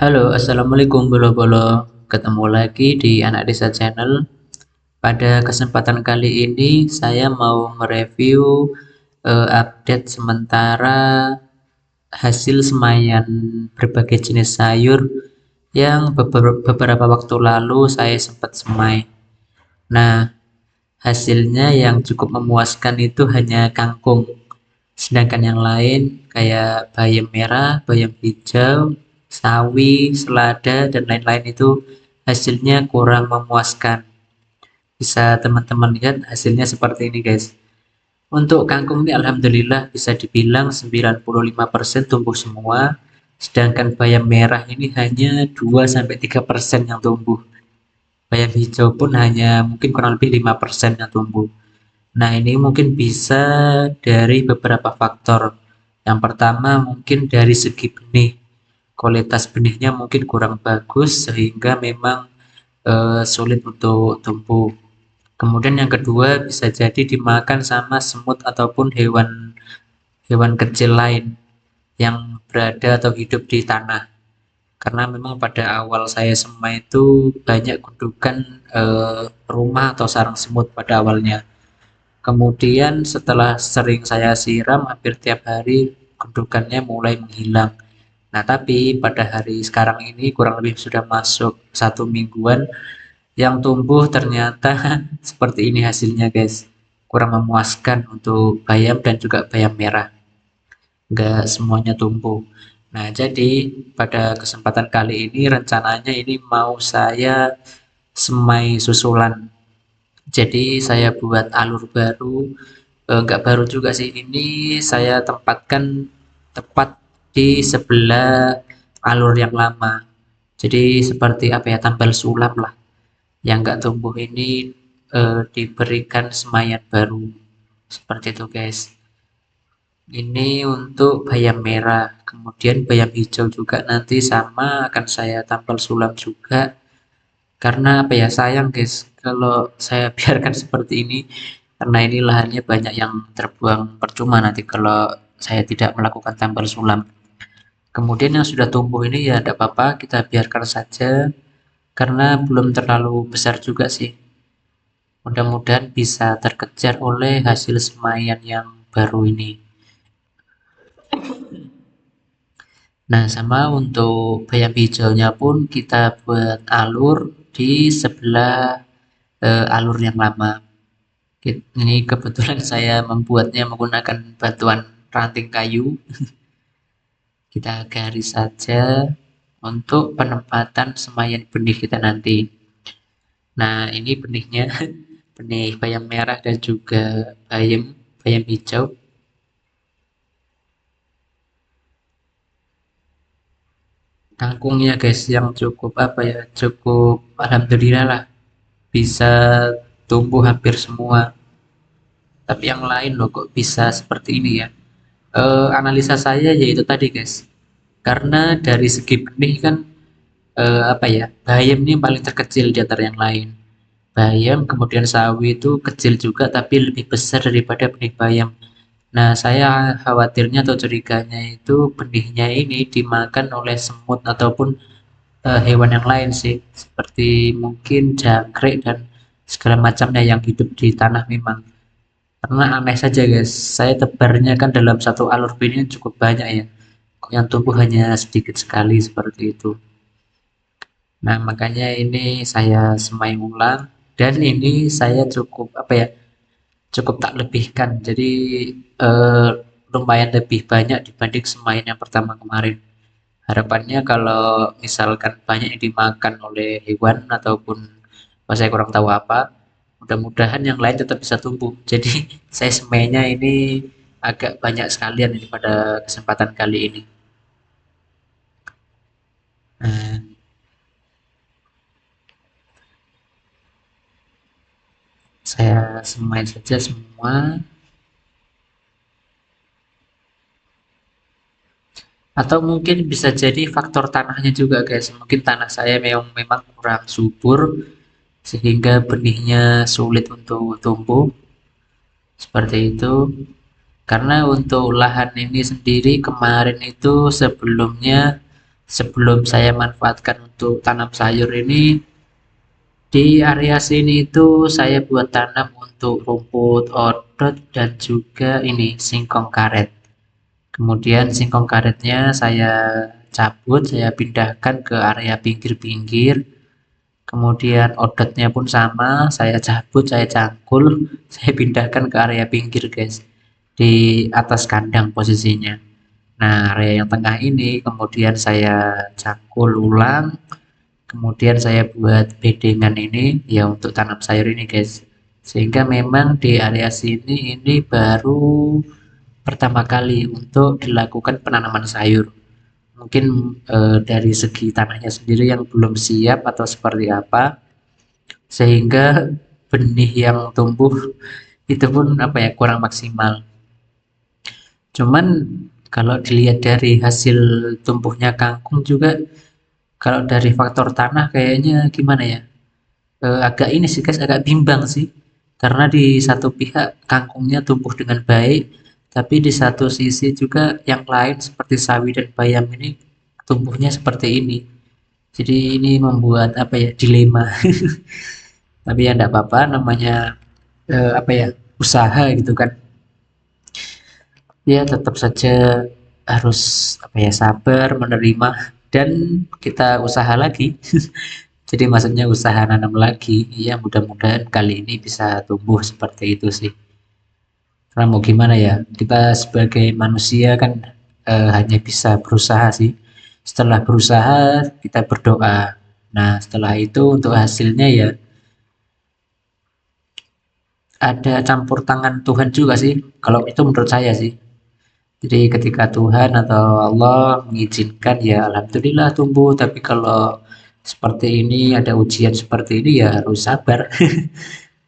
Halo, Assalamualaikum Bolo-Bolo. Ketemu lagi di Anak Desa Channel. Pada kesempatan kali ini saya mau mereview update sementara hasil semaian berbagai jenis sayur yang beberapa waktu lalu saya sempat semai. Nah, hasilnya yang cukup memuaskan itu hanya kangkung. Sedangkan yang lain kayak bayam merah, bayam hijau, sawi, selada, dan lain-lain itu hasilnya kurang memuaskan. Bisa teman-teman lihat hasilnya seperti ini guys. Untuk kangkung ini alhamdulillah bisa dibilang 95% tumbuh semua. Sedangkan bayam merah ini hanya 2-3% yang tumbuh. Bayam hijau pun hanya mungkin kurang lebih 5% yang tumbuh. Nah, ini mungkin bisa dari beberapa faktor. Yang pertama mungkin dari segi benih. Kualitas benihnya mungkin kurang bagus sehingga memang sulit untuk tumbuh. Kemudian yang kedua bisa jadi dimakan sama semut ataupun hewan hewan kecil lain yang berada atau hidup di tanah. Karena memang pada awal saya semai itu banyak gundukan rumah atau sarang semut pada awalnya. Kemudian setelah sering saya siram hampir tiap hari, gundukannya mulai menghilang. Nah, tapi pada hari sekarang ini kurang lebih sudah masuk 1 mingguan, yang tumbuh ternyata seperti ini hasilnya guys. Kurang memuaskan untuk bayam dan juga bayam merah. Nggak semuanya tumbuh. Nah, jadi pada kesempatan kali ini rencananya ini mau saya semai susulan. Jadi saya buat alur baru, nggak baru juga sih, ini saya tempatkan tepat di sebelah alur yang lama. Jadi seperti apa ya, tambal sulam lah. Yang nggak tumbuh ini diberikan semaian baru. Seperti itu guys. Ini untuk bayam merah. Kemudian bayam hijau juga nanti sama akan saya tambal sulam juga. Karena apa ya, sayang guys kalau saya biarkan seperti ini, karena ini lahannya banyak yang terbuang percuma nanti kalau saya tidak melakukan tambal sulam. Kemudian yang sudah tumbuh ini ya tidak apa-apa, kita biarkan saja karena belum terlalu besar juga sih. Mudah-mudahan bisa terkejar oleh hasil semaian yang baru ini. Nah, sama untuk bayam hijaunya pun kita buat alur di sebelah alur yang lama. Ini kebetulan saya membuatnya menggunakan batuan ranting kayu. Kita garis saja untuk penempatan semaian benih kita nanti. Nah, ini benihnya, benih bayam merah dan juga bayam bayam hijau. Kangkungnya guys yang cukup apa ya, cukup alhamdulillah lah bisa tumbuh hampir semua. Tapi yang lain loh kok bisa seperti ini ya. Analisa saya yaitu tadi guys, karena dari segi benih kan apa ya, bayam ini paling terkecil di antara yang lain. Bayam kemudian sawi itu kecil juga tapi lebih besar daripada benih bayam. Nah, saya khawatirnya atau curiganya itu benihnya ini dimakan oleh semut ataupun hewan yang lain sih, seperti mungkin jangkrik dan segala macamnya yang hidup di tanah memang. Karena aneh saja guys, saya tebarnya kan dalam satu alur benih cukup banyak ya, kok yang tumbuh hanya sedikit sekali seperti itu. Nah, makanya ini saya semai ulang dan ini saya cukup apa ya, cukup tak lebihkan. Jadi eh, lumayan lebih banyak dibanding semaian yang pertama kemarin. Harapannya kalau misalkan banyak yang dimakan oleh hewan ataupun saya kurang tahu apa, mudah-mudahan yang lain tetap bisa tumbuh. Jadi saya semainya ini agak banyak sekalian ini pada kesempatan kali ini. Nah, saya semai saja semua. Atau mungkin bisa jadi faktor tanahnya juga guys. Mungkin tanah saya memang kurang subur sehingga benihnya sulit untuk tumbuh seperti itu. Karena untuk lahan ini sendiri kemarin itu sebelumnya sebelum saya manfaatkan untuk tanam sayur ini, di area sini itu saya buat tanam untuk rumput odot dan juga ini singkong karet. Kemudian singkong karetnya saya cabut, saya pindahkan ke area pinggir-pinggir. Kemudian odotnya pun sama, saya cabut, saya cangkul, saya pindahkan ke area pinggir, guys. Di atas kandang posisinya. Nah, area yang tengah ini kemudian saya cangkul ulang, kemudian saya buat bedengan ini ya untuk tanam sayur ini, guys. Sehingga memang di area sini ini baru pertama kali untuk dilakukan penanaman sayur. Mungkin dari segi tanahnya sendiri yang belum siap atau seperti apa, sehingga benih yang tumbuh itu pun apa ya kurang maksimal. Cuman kalau dilihat dari hasil tumbuhnya kangkung juga, kalau dari faktor tanah kayaknya gimana ya, agak ini sih guys, agak bimbang sih. Karena di satu pihak kangkungnya tumbuh dengan baik, tapi di satu sisi juga yang lain seperti sawi dan bayam ini tumbuhnya seperti ini. Jadi ini membuat apa ya dilema. Tapi ya enggak apa-apa, namanya apa ya usaha gitu kan. Ya tetap saja harus apa ya sabar menerima dan kita usaha lagi. Jadi maksudnya usaha nanam lagi. Ya mudah-mudahan kali ini bisa tumbuh seperti itu sih. Karena mau gimana ya, kita sebagai manusia kan hanya bisa berusaha sih. Setelah berusaha kita berdoa. Nah setelah itu untuk hasilnya ya ada campur tangan Tuhan juga sih. Kalau itu menurut saya sih. Jadi ketika Tuhan atau Allah mengizinkan ya alhamdulillah tumbuh, tapi kalau seperti ini ada ujian seperti ini ya harus sabar.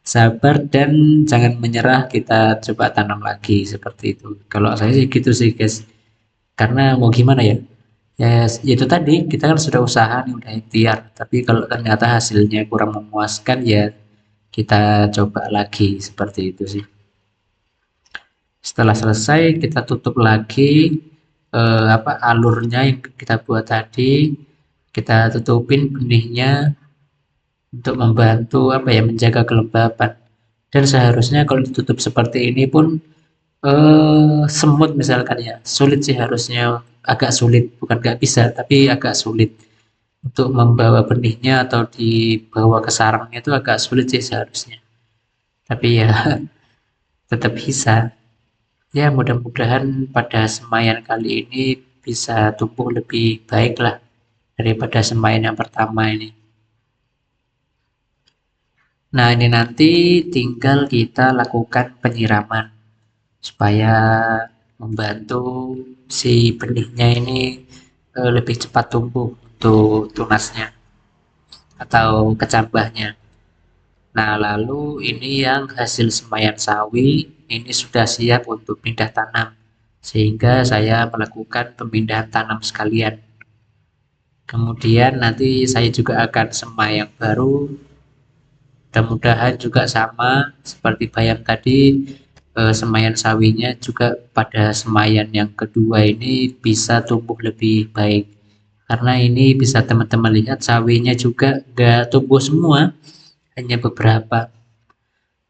Sabar dan jangan menyerah, kita coba tanam lagi seperti itu. Kalau saya sih gitu sih guys. Karena mau gimana ya? Ya itu tadi kita kan sudah usaha nih udah ikhtiar, tapi kalau ternyata hasilnya kurang memuaskan ya kita coba lagi seperti itu sih. Setelah selesai kita tutup lagi apa alurnya yang kita buat tadi, kita tutupin benihnya untuk membantu apa ya menjaga kelembapan. Dan seharusnya kalau ditutup seperti ini pun semut misalkan ya sulit sih harusnya, agak sulit, bukan nggak bisa tapi agak sulit untuk membawa benihnya atau dibawa ke sarangnya itu agak sulit sih seharusnya, tapi ya tetap bisa. Ya mudah-mudahan pada semaian kali ini bisa tumbuh lebih baik lah daripada semaian yang pertama ini. Nah ini nanti tinggal kita lakukan penyiraman supaya membantu si benihnya ini lebih cepat tumbuh untuk tunasnya atau kecambahnya. Nah lalu ini yang hasil semaian sawi ini sudah siap untuk pindah tanam, sehingga saya melakukan pemindahan tanam sekalian. Kemudian nanti saya juga akan semai yang baru, mudah-mudahan juga sama seperti bayam tadi, semaian sawinya juga pada semaian yang kedua ini bisa tumbuh lebih baik. Karena ini bisa teman-teman lihat sawinya juga nggak tumbuh semua, hanya beberapa.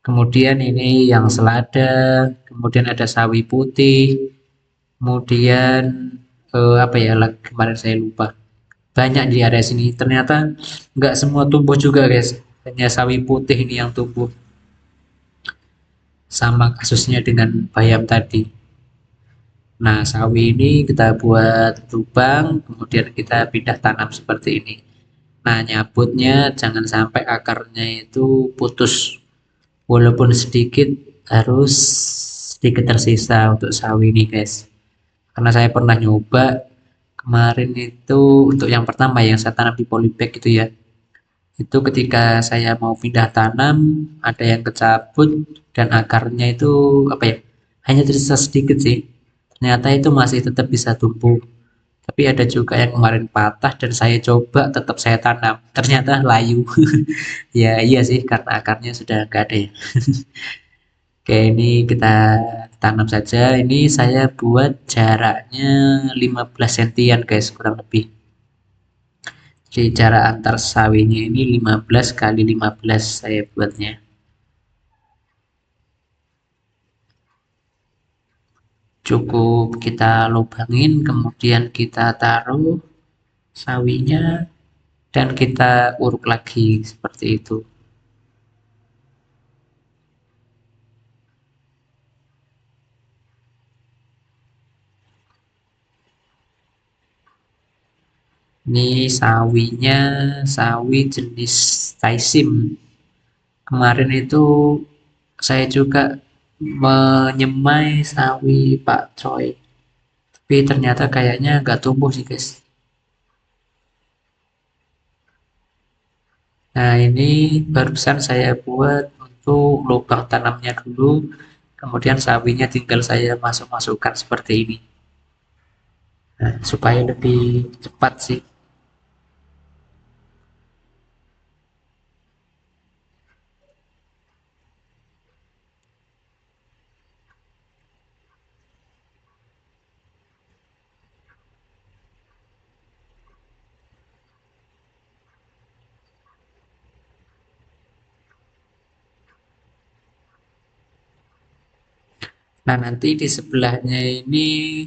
Kemudian ini yang selada, kemudian ada sawi putih, kemudian apa ya kemarin saya lupa. Banyak di area sini. Ternyata nggak semua tumbuh juga guys. Hanya sawi putih ini yang tumbuh. Sama kasusnya dengan bayam tadi. Nah sawi ini kita buat lubang, kemudian kita pindah tanam seperti ini. Nah nyabutnya jangan sampai akarnya itu putus. Walaupun sedikit harus sedikit tersisa untuk sawi ini guys. Karena saya pernah nyoba kemarin itu untuk yang pertama yang saya tanam di polybag itu ya, itu ketika saya mau pindah tanam ada yang kecabut dan akarnya itu apa ya hanya tersisa sedikit sih, ternyata itu masih tetap bisa tumbuh. Tapi ada juga yang kemarin patah dan saya coba tetap saya tanam ternyata layu. Ya iya sih karena akarnya sudah enggak ada ya. Oke ini kita tanam saja, ini saya buat jaraknya 15 sentian guys kurang lebih. Di jarak antar sawinya ini 15 kali 15 saya buatnya. Cukup kita lubangin, kemudian kita taruh sawinya dan kita uruk lagi seperti itu. Ini sawinya sawi jenis Taisim. Kemarin itu saya juga menyemai sawi Pak Choi, tapi ternyata kayaknya nggak tumbuh sih guys. Nah ini barusan saya buat untuk lubang tanamnya dulu, kemudian sawinya tinggal saya masuk-masukkan seperti ini. Nah, supaya lebih cepat sih. Nah nanti di sebelahnya ini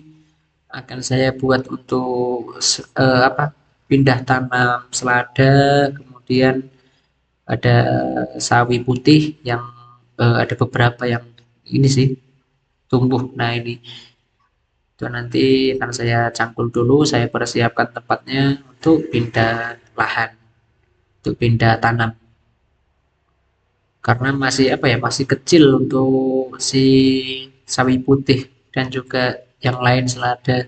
akan saya buat untuk apa, pindah tanam selada, kemudian ada sawi putih yang ada beberapa yang ini sih tumbuh. Nah ini itu nanti akan saya cangkul dulu, saya persiapkan tempatnya untuk pindah lahan, untuk pindah tanam, karena masih apa ya, masih kecil untuk si sawi putih dan juga yang lain selada,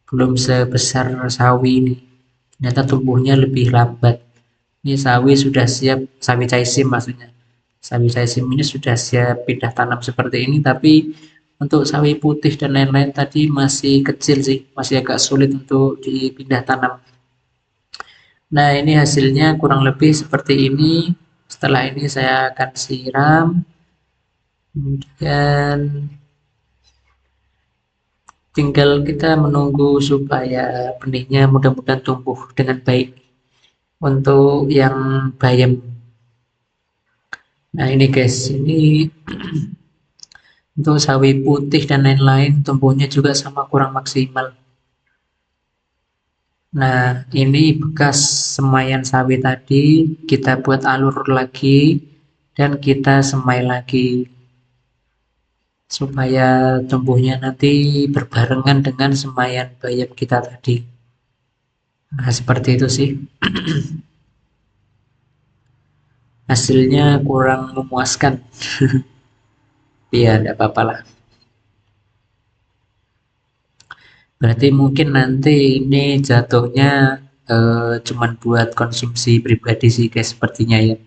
belum sebesar sawi ini. Ternyata tumbuhnya lebih lambat. Ini sawi sudah siap, sawi caisim maksudnya. Sawi caisim ini sudah siap pindah tanam seperti ini, tapi untuk sawi putih dan lain-lain tadi masih kecil sih, masih agak sulit untuk dipindah tanam. Nah, ini hasilnya kurang lebih seperti ini. Setelah ini saya akan siram, kemudian tinggal kita menunggu supaya benihnya mudah-mudahan tumbuh dengan baik. Untuk yang bayam, nah ini guys, ini untuk sawi putih dan lain-lain tumbuhnya juga sama, kurang maksimal. Nah ini bekas semaian sawi tadi, kita buat alur lagi dan kita semai lagi supaya tumbuhnya nanti berbarengan dengan semaian bayam kita tadi. Nah seperti itu sih. Hasilnya kurang memuaskan. Iya, tidak apa-apa lah. Berarti mungkin nanti ini jatuhnya cuman buat konsumsi pribadi sih guys sepertinya ya.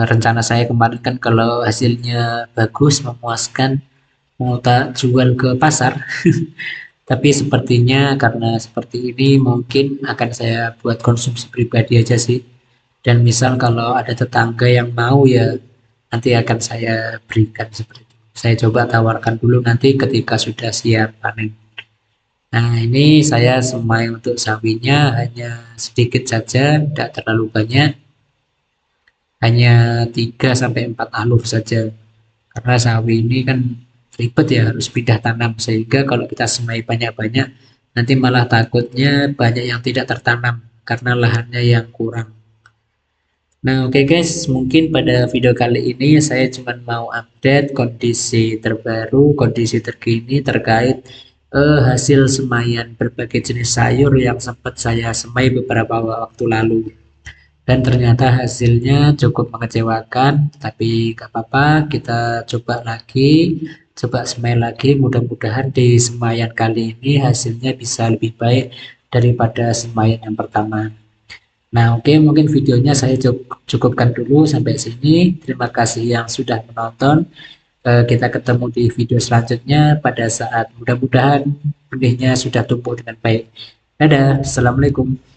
Rencana saya kemarin kan kalau hasilnya bagus, memuaskan, mau tak jual ke pasar. Tapi sepertinya karena seperti ini mungkin akan saya buat konsumsi pribadi aja sih. Dan misal kalau ada tetangga yang mau ya nanti akan saya berikan seperti itu. Saya coba tawarkan dulu nanti ketika sudah siap panen. Nah, ini saya semai untuk sawinya hanya sedikit saja, tidak terlalu banyak, hanya 3 sampai 4 alur saja. Karena sawi ini kan ribet ya, harus pindah tanam, sehingga kalau kita semai banyak-banyak, nanti malah takutnya banyak yang tidak tertanam karena lahannya yang kurang. Nah, oke guys, mungkin pada video kali ini saya cuma mau update kondisi terbaru, kondisi terkini terkait hasil semaian berbagai jenis sayur yang sempat saya semai beberapa waktu lalu. Dan ternyata hasilnya cukup mengecewakan, tapi gak apa-apa, kita coba lagi, coba semai lagi, mudah-mudahan di semaian kali ini hasilnya bisa lebih baik daripada semaian yang pertama. Nah, oke, mungkin videonya saya cukupkan dulu sampai sini. Terima kasih yang sudah menonton. Kita ketemu di video selanjutnya pada saat mudah-mudahan benihnya sudah tumbuh dengan baik. Dadah, assalamualaikum.